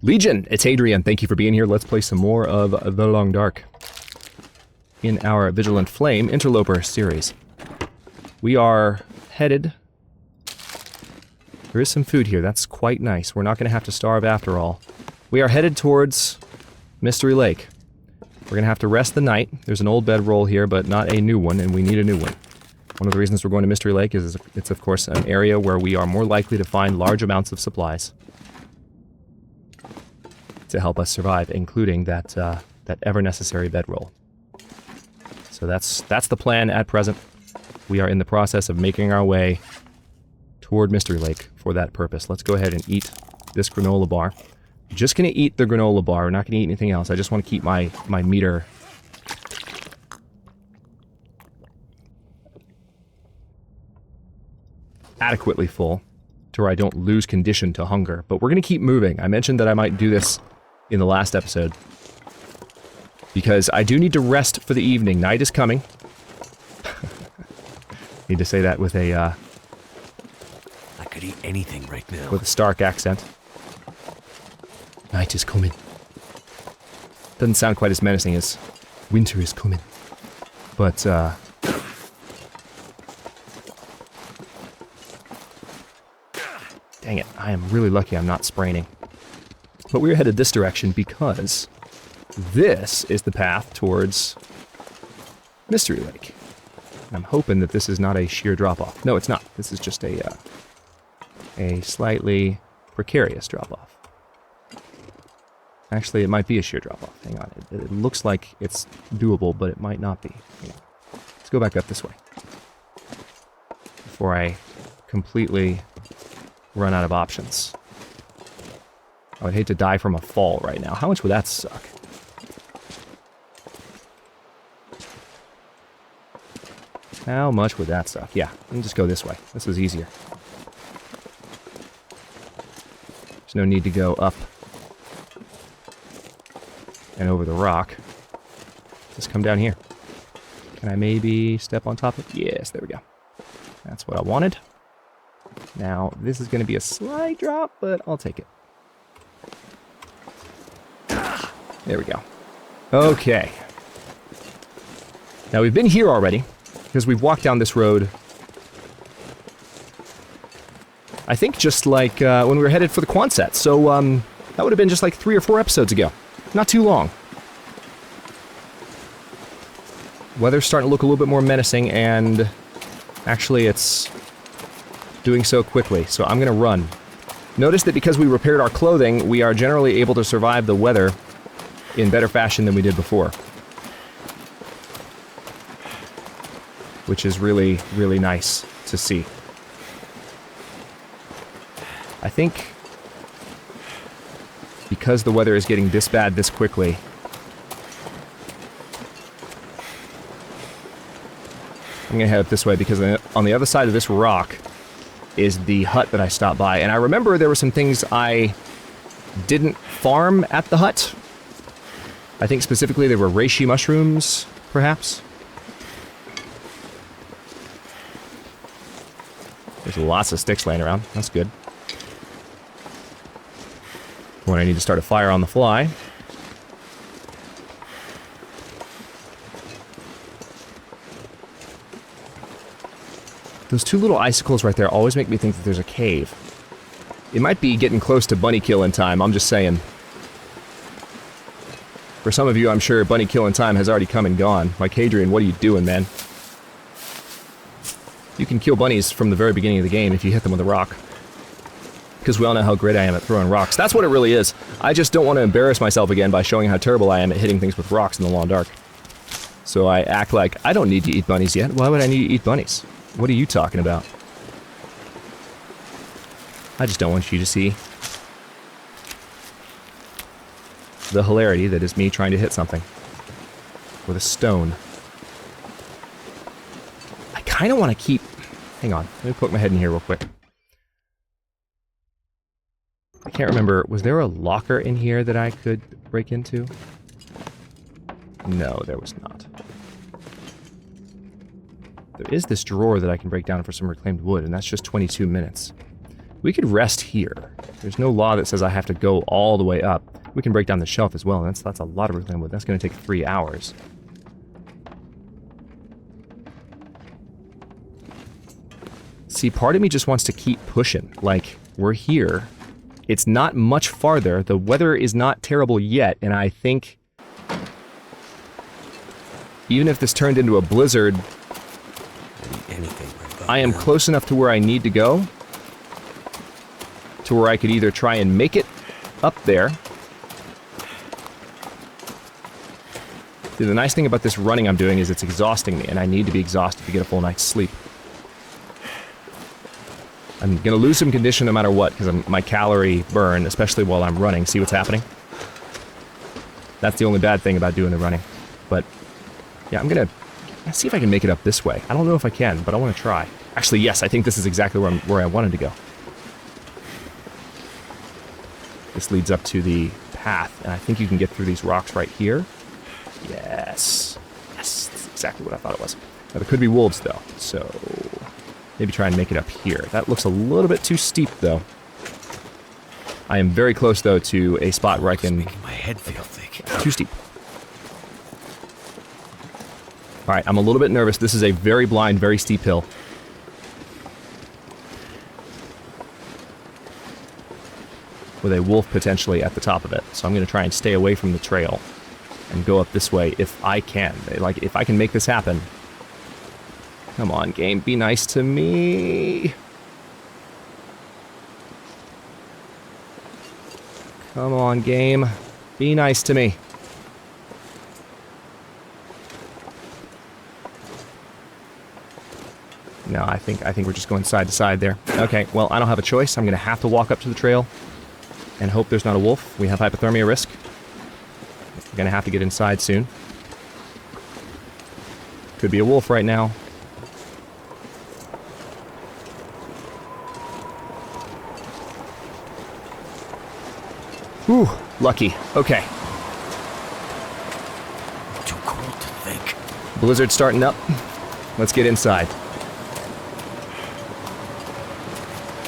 Legion, it's Hadrian. Thank you for being here. Let's play some more of The Long Dark in our Vigilant Flame Interloper series. We are headed... There is some food here. That's quite nice. We're not going to have to starve after all. We are headed towards Mystery Lake. We're going to have to rest the night. There's an old bedroll here, but not a new one, and we need a new one. One of the reasons we're going to Mystery Lake is it's, of course, an area where we are more likely to find large amounts of supplies to help us survive, including that ever-necessary bedroll. So that's the plan at present. We are in the process of making our way toward Mystery Lake for that purpose. Let's go ahead and eat this granola bar. I'm just going to eat the granola bar. We're not going to eat anything else. I just want to keep my meter adequately full to where I don't lose condition to hunger. But we're going to keep moving. I mentioned that I might do this in the last episode because I do need to rest for the evening. Night is coming. Need to say that with a I could eat anything right now. with a Stark accent. Night is coming. Doesn't sound quite as menacing as winter is coming. But dang it, I am really lucky I'm not spraining. But we're headed this direction because this is the path towards Mystery Lake. I'm hoping that this is not a sheer drop-off. No, it's not. This is just a slightly precarious drop-off. Actually, it might be a sheer drop-off. Hang on. It looks like it's doable, but it might not be. Hang on. Let's go back up this way before I completely run out of options. I would hate to die from a fall right now. How much would that suck? How much would that suck? Yeah, let me just go this way. This is easier. There's no need to go up and over the rock. Just come down here. Can I maybe step on top of it? Yes, there we go. That's what I wanted. Now, this is going to be a slight drop, but I'll take it. There we go. Okay. Now, we've been here already, because we've walked down this road, I think just like when we were headed for the Quonset. So, that would have been just like 3 or 4 episodes ago. Not too long. Weather's starting to look a little bit more menacing, and actually it's doing so quickly, so I'm going to run. Notice that because we repaired our clothing, we are generally able to survive the weather in better fashion than we did before. Which is really, really nice to see. I think because the weather is getting this bad this quickly, I'm gonna head up this way because on the other side of this rock is the hut that I stopped by. And I remember there were some things I didn't farm at the hut. I think specifically there were reishi mushrooms, perhaps. There's lots of sticks laying around. That's good. When I need to start a fire on the fly. Those 2 little icicles right there always make me think that there's a cave. It might be getting close to bunny killing time, I'm just saying. For some of you, I'm sure bunny killing time has already come and gone. Like, Hadrian, what are you doing, man? You can kill bunnies from the very beginning of the game if you hit them with a rock. Because we all know how great I am at throwing rocks. That's what it really is. I just don't want to embarrass myself again by showing how terrible I am at hitting things with rocks in the Long Dark. So I act like, I don't need to eat bunnies yet. Why would I need to eat bunnies? What are you talking about? I just don't want you to see the hilarity that is me trying to hit something with a stone. I kind of want to keep... Hang on, let me poke my head in here real quick. I can't remember, was there a locker in here that I could break into? No, there was not. There is this drawer that I can break down for some reclaimed wood, and that's just 22 minutes. We could rest here. There's no law that says I have to go all the way up. We can break down the shelf as well, and that's a lot of reclaimed wood. That's going to take 3 hours. See, part of me just wants to keep pushing. Like, we're here. It's not much farther. The weather is not terrible yet, and I think even if this turned into a blizzard, I am close enough to where I need to go, to where I could either try and make it up there. See, the nice thing about this running I'm doing is it's exhausting me, and I need to be exhausted to get a full night's sleep. I'm gonna lose some condition no matter what, because my calorie burn, especially while I'm running. See what's happening? That's the only bad thing about doing the running. But, yeah, I'm gonna see if I can make it up this way. I don't know if I can, but I want to try. Actually, yes, I think this is exactly where I wanted to go. This leads up to the path, and I think you can get through these rocks right here. Yes. Yes, that's exactly what I thought it was. Now, there could be wolves, though, so maybe try and make it up here. That looks a little bit too steep, though. I am very close, though, to a spot where I can... making my head feel thick. Too steep. Alright, I'm a little bit nervous. This is a very blind, very steep hill. With a wolf potentially at the top of it. So I'm going to try and stay away from the trail and go up this way if I can. Like, if I can make this happen. Come on, game, be nice to me. Come on, game, be nice to me. No, I think we're just going side to side there. Okay, well, I don't have a choice. I'm going to have to walk up to the trail and hope there's not a wolf. We have hypothermia risk. We're going to have to get inside soon. Could be a wolf right now. Whew, lucky. Okay. Too cold to think. Blizzard starting up. Let's get inside.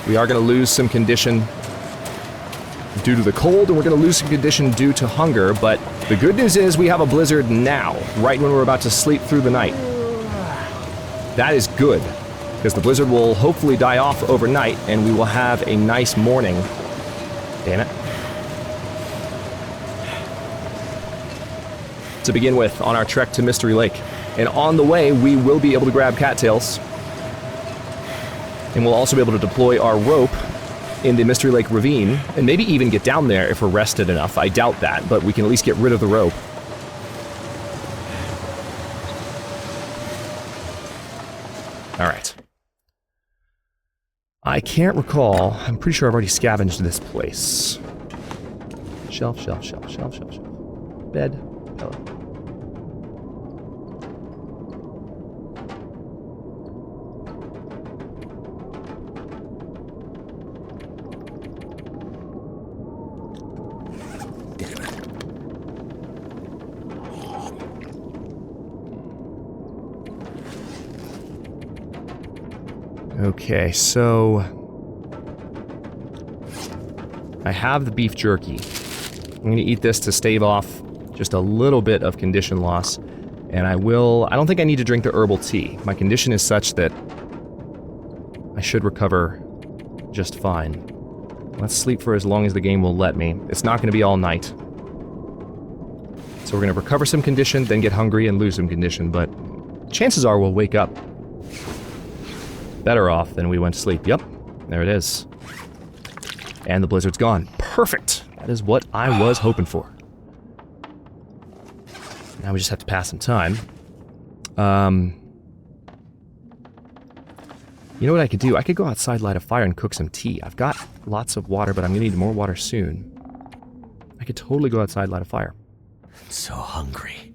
We are going to lose some condition due to the cold, and we're going to lose some condition due to hunger, but the good news is we have a blizzard now, right when we're about to sleep through the night. That is good, because the blizzard will hopefully die off overnight, and we will have a nice morning. Damn it. To begin with, on our trek to Mystery Lake. And on the way, we will be able to grab cattails. And we'll also be able to deploy our rope in the Mystery Lake ravine, and maybe even get down there if we're rested enough. I doubt that, but we can at least get rid of the rope. Alright. I can't recall. I'm pretty sure I've already scavenged this place. Shelf, shelf, shelf, shelf, shelf, shelf. Bed, pillow. Okay, so I have the beef jerky. I'm going to eat this to stave off just a little bit of condition loss, and I don't think I need to drink the herbal tea. My condition is such that I should recover just fine. Let's sleep for as long as the game will let me. It's not going to be all night. So we're going to recover some condition, then get hungry and lose some condition, but chances are we'll wake up better off than we went to sleep. Yep, there it is. And the blizzard's gone. Perfect! That is what I was hoping for. Now we just have to pass some time. You know what I could do? I could go outside, light a fire, and cook some tea. I've got lots of water, but I'm gonna need more water soon. I could totally go outside, light a fire. So hungry.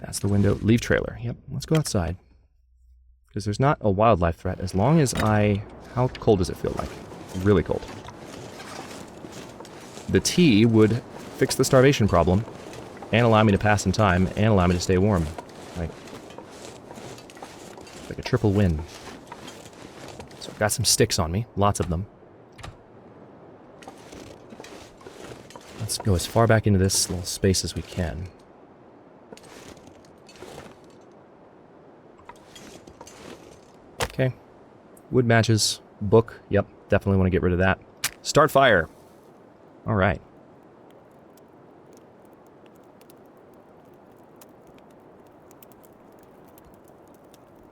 That's the window. Leave trailer. Yep, let's go outside. Because there's not a wildlife threat as long as How cold does it feel like? Really cold. The tea would fix the starvation problem and allow me to pass some time and allow me to stay warm. Like a triple win. Got some sticks on me, lots of them. Let's go as far back into this little space as we can. Okay. Wood matches. Book. Yep, definitely want to get rid of that. Start fire. All right.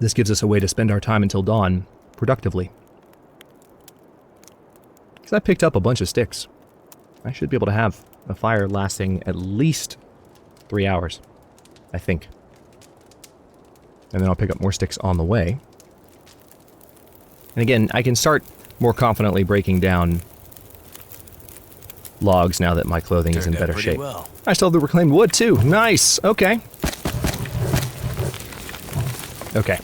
This gives us a way to spend our time until dawn productively. Because I picked up a bunch of sticks. I should be able to have a fire lasting at least 3 hours, I think. And then I'll pick up more sticks on the way. And again, I can start more confidently breaking down logs now that my clothing is in better shape. Well. I still have the reclaimed wood too. Nice. Okay. Okay.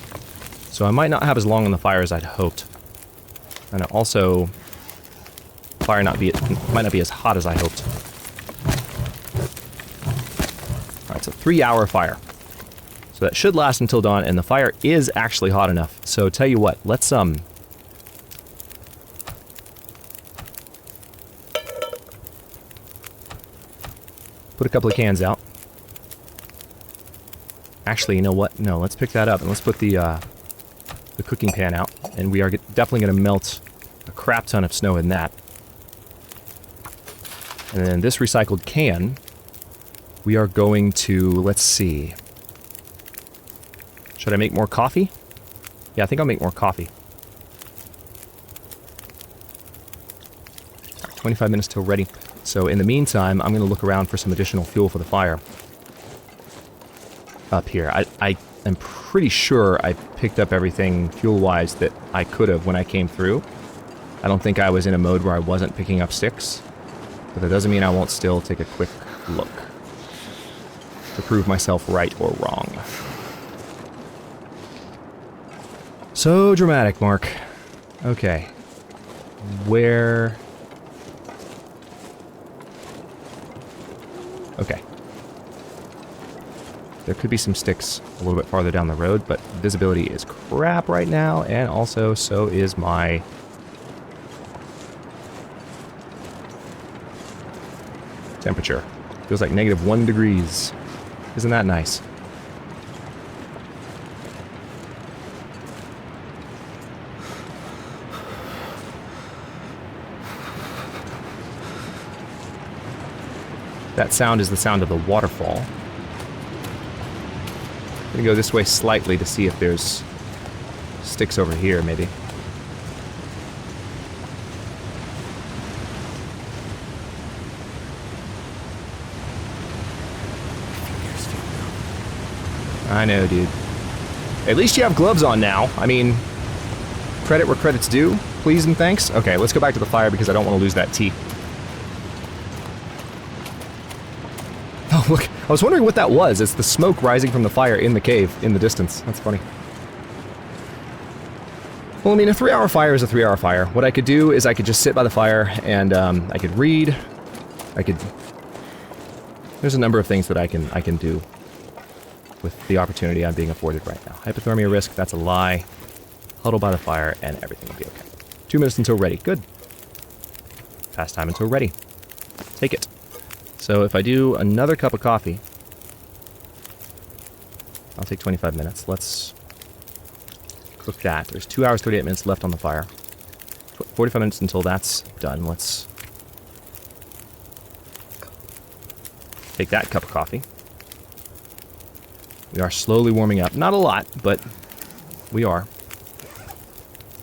So I might not have as long on the fire as I'd hoped. And also, fire might not be as hot as I hoped. Alright, so 3-hour fire. So that should last until dawn, and the fire is actually hot enough. So tell you what, let's put a couple of cans out. Actually, you know what? No, let's pick that up and let's put the cooking pan out, and we are definitely going to melt a crap ton of snow in that. And then this recycled can, we are going to, let's see. Should I make more coffee? Yeah, I think I'll make more coffee. 25 minutes till ready. So in the meantime, I'm going to look around for some additional fuel for the fire. Up here. I am pretty sure I picked up everything fuel-wise that I could have when I came through. I don't think I was in a mode where I wasn't picking up sticks. But that doesn't mean I won't still take a quick look to prove myself right or wrong. So dramatic, Mark. Okay. Where... Okay. There could be some sticks a little bit farther down the road, but visibility is crap right now, and also so is my... temperature. Feels like -1 degrees. Isn't that nice? That sound is the sound of the waterfall. I'm gonna go this way slightly to see if there's sticks over here, maybe. I know, dude. At least you have gloves on now. I mean, credit where credit's due, please and thanks. Okay, let's go back to the fire because I don't want to lose that tea. Oh, look. I was wondering what that was. It's the smoke rising from the fire in the cave in the distance. That's funny. Well, I mean, a 3-hour fire is a 3-hour fire. What I could do is I could just sit by the fire and I could read. There's a number of things that I can do with the opportunity I'm being afforded right now. Hypothermia risk, that's a lie. Huddle by the fire and everything will be okay. 2 minutes until ready. Good. Past time until ready. Take it. So if I do another cup of coffee, I'll take 25 minutes. Let's cook that. There's 2 hours, 38 minutes left on the fire. 45 minutes until that's done. Let's take that cup of coffee. We are slowly warming up. Not a lot, but we are.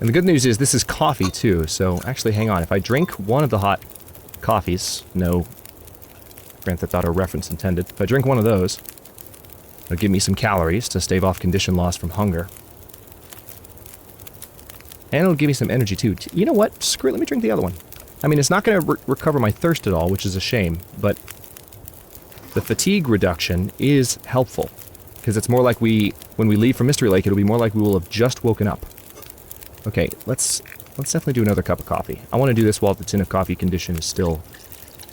And the good news is this is coffee too, so actually hang on. If I drink one of the hot coffees, no Grand Theft Auto reference intended, if I drink one of those, it'll give me some calories to stave off condition loss from hunger. And it'll give me some energy too. You know what? Screw it, let me drink the other one. I mean, it's not going to recover my thirst at all, which is a shame, but the fatigue reduction is helpful. Because it's more like when we leave from Mystery Lake, it'll be more like we will have just woken up. Okay, let's definitely do another cup of coffee. I want to do this while the tin of coffee condition is still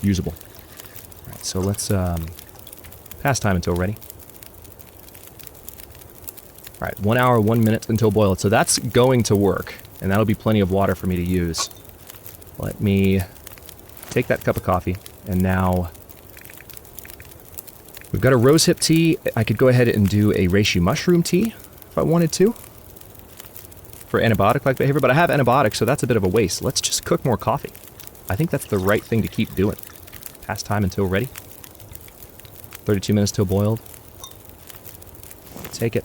usable. Alright, so let's pass time until ready. Alright, 1 hour, 1 minute until boiled. So that's going to work. And that'll be plenty of water for me to use. Let me take that cup of coffee, and now we've got a rosehip tea. I could go ahead and do a reishi mushroom tea if I wanted to for antibiotic-like behavior, but I have antibiotics, so that's a bit of a waste. Let's just cook more coffee. I think that's the right thing to keep doing. Pass time until ready. 32 minutes till boiled. Take it.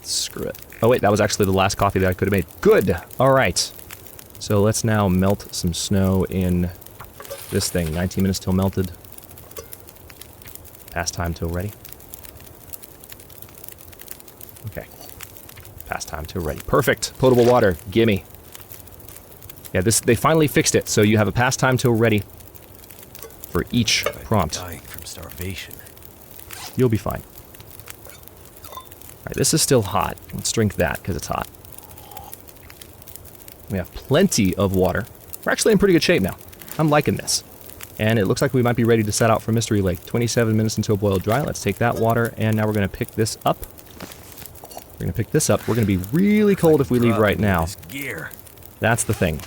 Screw it. Oh wait, that was actually the last coffee that I could have made. Good! Alright. So let's now melt some snow in this thing. 19 minutes till melted. Pass time till ready. Okay. Pass time till ready. Perfect! Potable water. Gimme. Yeah, they finally fixed it, so you have a pass time till ready for each prompt. Dying from starvation. You'll be fine. Alright, this is still hot. Let's drink that, because it's hot. We have plenty of water. We're actually in pretty good shape now. I'm liking this. And it looks like we might be ready to set out for Mystery Lake. 27 minutes until boiled dry. Let's take that water, and now we're going to pick this up. We're going to pick this up. We're going to be really cold if we leave right now. Gear. That's the thing.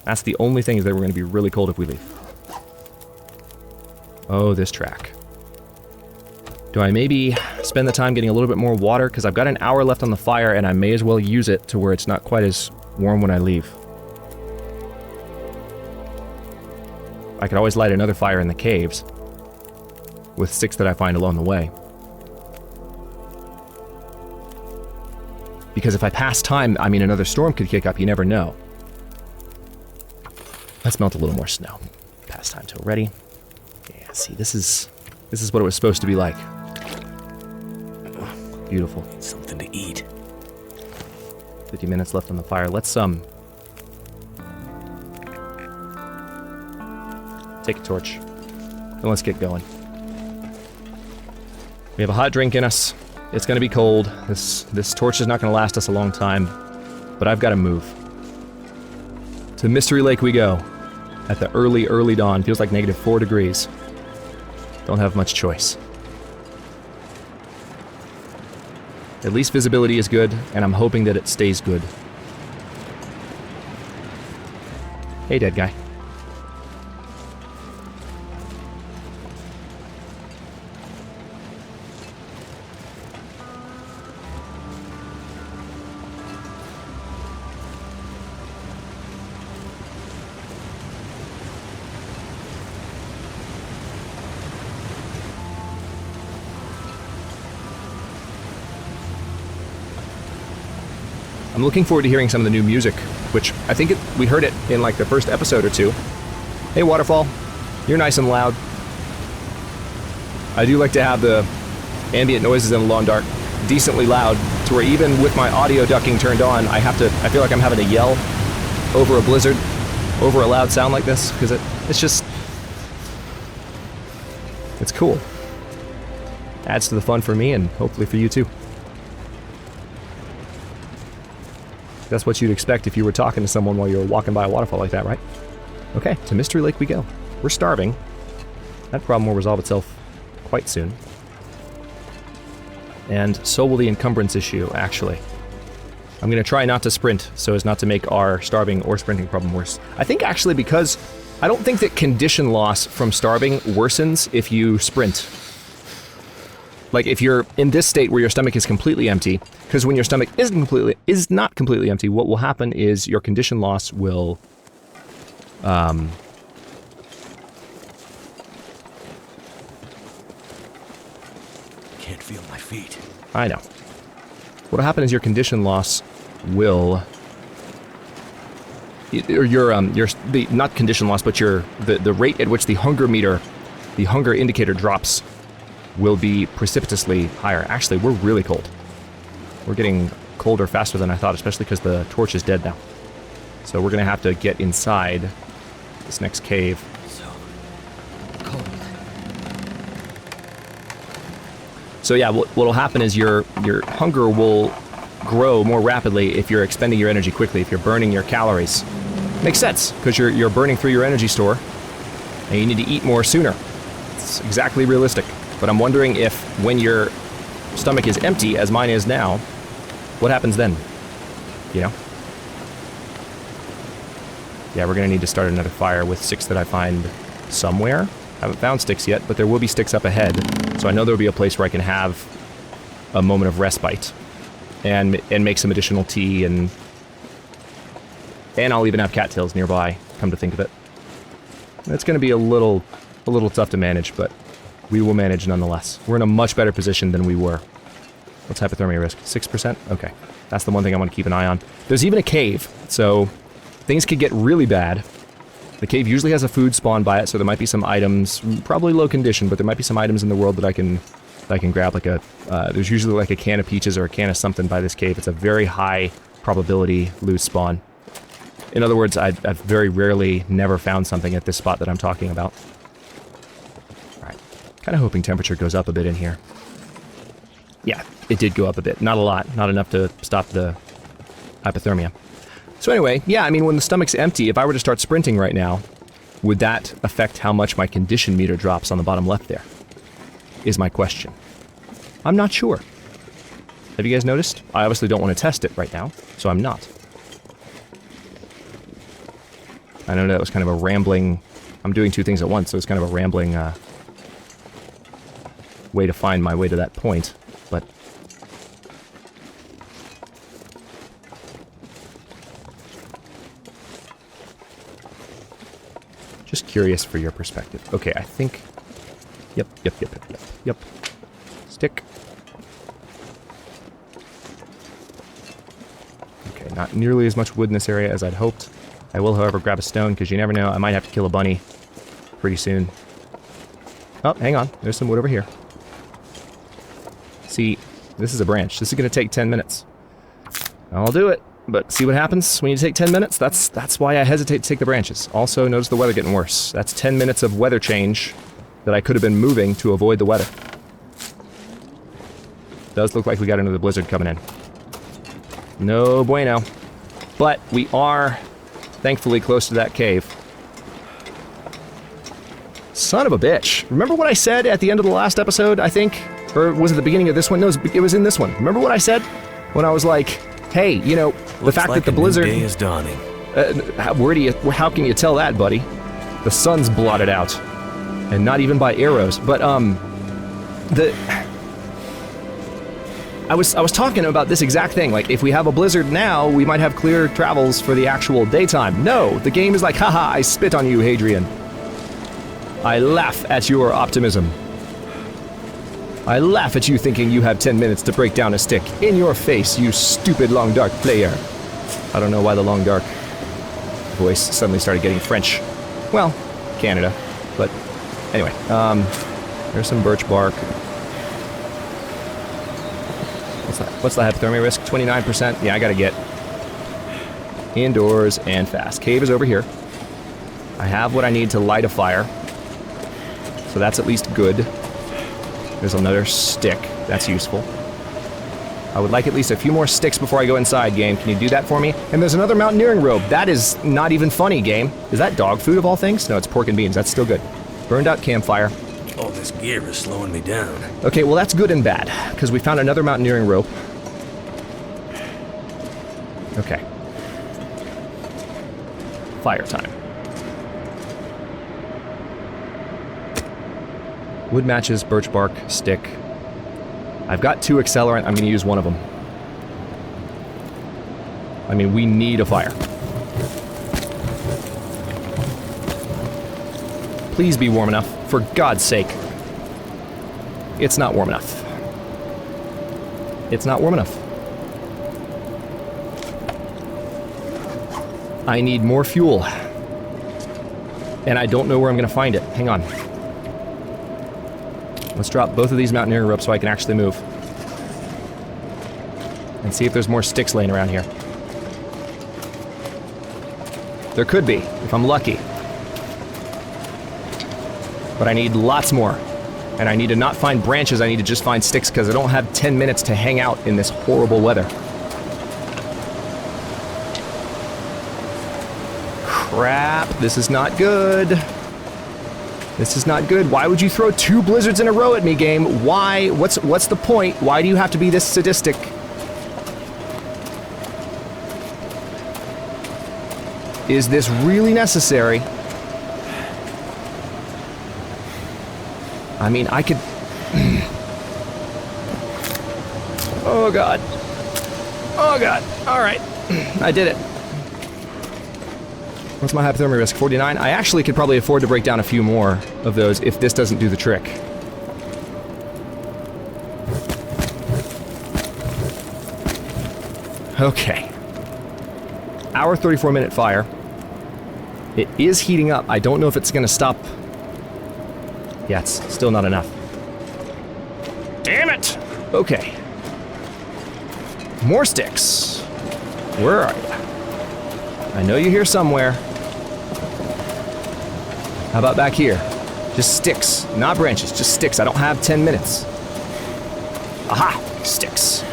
That's the only thing, is that we're going to be really cold if we leave. Oh, this track. Do I maybe spend the time getting a little bit more water? Because I've got an hour left on the fire, and I may as well use it to where it's not quite as warm when I leave. I could always light another fire in the caves with sticks that I find along the way. Because if I pass time, I mean, another storm could kick up. You never know. Let's melt a little more snow. Pass time till ready. Yeah, see, this is what it was supposed to be like. Beautiful. Something to eat. 50 minutes left on the fire. Let's take a torch, and let's get going. We have a hot drink in us. It's going to be cold. This torch is not going to last us a long time, but I've got to move. To Mystery Lake we go. At the early dawn. Feels like -4 degrees. Don't have much choice. At least visibility is good, and I'm hoping that it stays good. Hey, dead guy. I'm looking forward to hearing some of the new music, which I think we heard it in like the first episode or two. Hey, Waterfall, you're nice and loud. I do like to have the ambient noises in the lawn dark decently loud, to where even with my audio ducking turned on, I feel like I'm having to yell over a blizzard, over a loud sound like this, because it's cool. Adds to the fun for me, and hopefully for you too. That's what you'd expect if you were talking to someone while you were walking by a waterfall like that, right? Okay, to Mystery Lake we go. We're starving. That problem will resolve itself quite soon. And so will the encumbrance issue, actually. I'm going to try not to sprint, so as not to make our starving or sprinting problem worse. I think actually because I don't think that condition loss from starving worsens if you sprint. Like, if you're in this state where your stomach is completely empty, because when your stomach is not completely empty, what will happen is your condition loss will, Can't feel my feet. I know. What'll happen is your condition loss will, or not condition loss, but the rate at which the hunger meter, the hunger indicator drops, will be precipitously higher. Actually, we're really cold. We're getting colder faster than I thought, especially because the torch is dead now. So we're going to have to get inside this next cave. So cold. So yeah, what'll happen is your hunger will grow more rapidly if you're expending your energy quickly, if you're burning your calories. Makes sense, because you're burning through your energy store, and you need to eat more sooner. It's exactly realistic. But I'm wondering if, when your stomach is empty, as mine is now, What happens then? You know? Yeah, we're gonna need to start another fire with sticks that I find somewhere. Haven't found sticks yet, but there will be sticks up ahead. So I know there'll be a place where I can have a moment of respite. And make some additional tea, and I'll even have cattails nearby, come to think of it. It's gonna be a little tough to manage, but we will manage nonetheless. We're in a much better position than we were. What's hypothermia risk? 6%? Okay. That's the one thing I want to keep an eye on. There's even a cave, so things could get really bad. The cave usually has a food spawn by it, so there might be some items, probably low condition, but there might be some items in the world that I can grab, like there's usually like a can of peaches or a can of something by this cave. It's a very high probability loose spawn. In other words, I've very rarely never found something at this spot that I'm talking about. Alright. Kind of hoping temperature goes up a bit in here. Yeah, it did go up a bit. Not a lot. Not enough to stop the hypothermia. So anyway, yeah, I mean, when the stomach's empty, if I were to start sprinting right now, would that affect how much my condition meter drops on the bottom left there? Is my question. I'm not sure. Have you guys noticed? I obviously don't want to test it right now, so I'm not. I know that was kind of a rambling... I'm doing two things at once, so it's kind of a rambling way to find my way to that point, but... Just curious for your perspective. Okay, I think... Yep. Stick. Okay, not nearly as much wood in this area as I'd hoped. I will, however, grab a stone, because you never know, I might have to kill a bunny pretty soon. Oh, hang on. There's some wood over here. See, this is a branch. This is going to take 10 minutes. I'll do it, but see what happens when you take 10 minutes? That's why I hesitate to take the branches. Also, notice the weather getting worse. That's 10 minutes of weather change that I could have been moving to avoid the weather. Does look like we got another blizzard coming in. No bueno. But we are, thankfully, close to that cave. Son of a bitch. Remember what I said at the end of the last episode, I think? Or was it the beginning of this one? No, it was in this one. Remember what I said? When I was like, hey, you know, the fact that the blizzard... Looks like a new day is dawning. How can you tell that, buddy? The sun's blotted out. And not even by arrows. But, I was talking about this exact thing. Like, if we have a blizzard now, we might have clear travels for the actual daytime. No, the game is like, haha, I spit on you, Hadrian. I laugh at your optimism. I laugh at you thinking you have 10 minutes to break down a stick. In your face, you stupid long dark player. I don't know why the long dark voice suddenly started getting French. Well, Canada. But anyway, there's some birch bark. What's the hypothermia risk? 29%? Yeah, I gotta get indoors and fast. Cave is over here. I have what I need to light a fire. So that's at least good. There's another stick. That's useful. I would like at least a few more sticks before I go inside, game. Can you do that for me? And there's another mountaineering robe. That is not even funny, game. Is that dog food of all things? No, it's pork and beans. That's still good. Burned out campfire. All this gear is slowing me down. Okay, well that's good and bad, because we found another mountaineering rope. Okay. Fire time. Wood matches, birch bark, stick. I've got 2 accelerant, I'm gonna use one of them. I mean, we need a fire. Please be warm enough, for God's sake. It's not warm enough. It's not warm enough. I need more fuel. And I don't know where I'm gonna find it. Hang on. Let's drop both of these mountaineering ropes so I can actually move. And see if there's more sticks laying around here. There could be, if I'm lucky. But I need lots more. And I need to not find branches, I need to just find sticks because I don't have 10 minutes to hang out in this horrible weather. Crap, this is not good. This is not good. Why would you throw 2 blizzards in a row at me, game? Why? What's the point? Why do you have to be this sadistic? Is this really necessary? I mean, I could... Oh, God. Oh, God. All right. I did it. What's my hypothermia risk? 49? I actually could probably afford to break down a few more of those if this doesn't do the trick. Okay. Hour 34-minute fire. It is heating up. I don't know if it's going to stop. Yeah, it's still not enough. Damn it! Okay. More sticks. Where are you? I know you're here somewhere. How about back here? Just sticks, not branches, just sticks. I don't have 10 minutes. Aha! Sticks.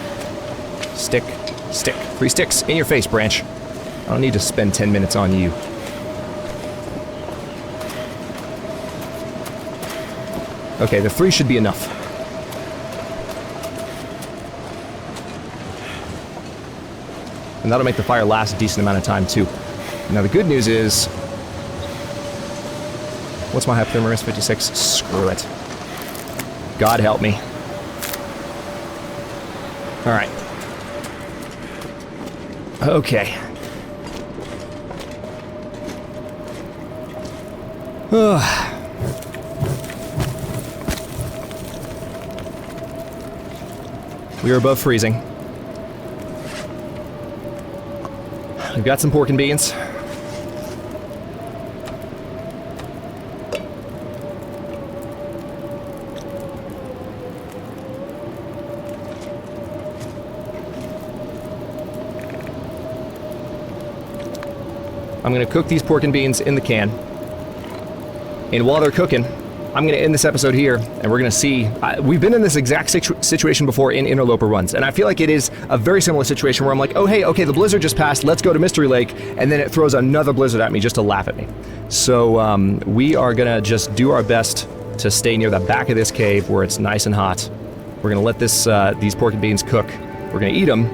Stick, stick. 3 sticks in your face, branch. I don't need to spend 10 minutes on you. Okay, the 3 should be enough. And that'll make the fire last a decent amount of time, too. Now, the good news is... What's my hypothermia risk? 56? Screw it. God help me. Alright. Okay. We are above freezing. We've got some pork and beans. I'm gonna cook these pork and beans in the can. And while they're cooking, I'm gonna end this episode here, and we're gonna see... we've been in this exact situation before in Interloper runs, and I feel like it is a very similar situation where I'm like, oh hey, okay, the blizzard just passed, let's go to Mystery Lake, and then it throws another blizzard at me just to laugh at me. So we are gonna just do our best to stay near the back of this cave where it's nice and hot. We're gonna let these pork and beans cook. We're gonna eat them.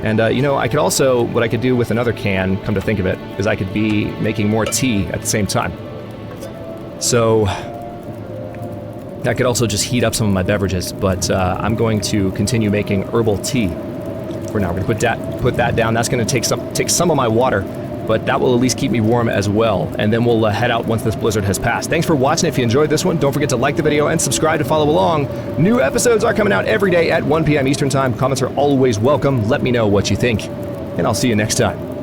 And, you know, I could also, what I could do with another can, come to think of it, is I could be making more tea at the same time. So, I could also just heat up some of my beverages, but I'm going to continue making herbal tea for now. We're going to put that down. That's going to take some of my water, but that will at least keep me warm as well. And then we'll head out once this blizzard has passed. Thanks for watching. If you enjoyed this one, don't forget to like the video and subscribe to follow along. New episodes are coming out every day at 1 p.m. Eastern Time. Comments are always welcome. Let me know what you think, and I'll see you next time.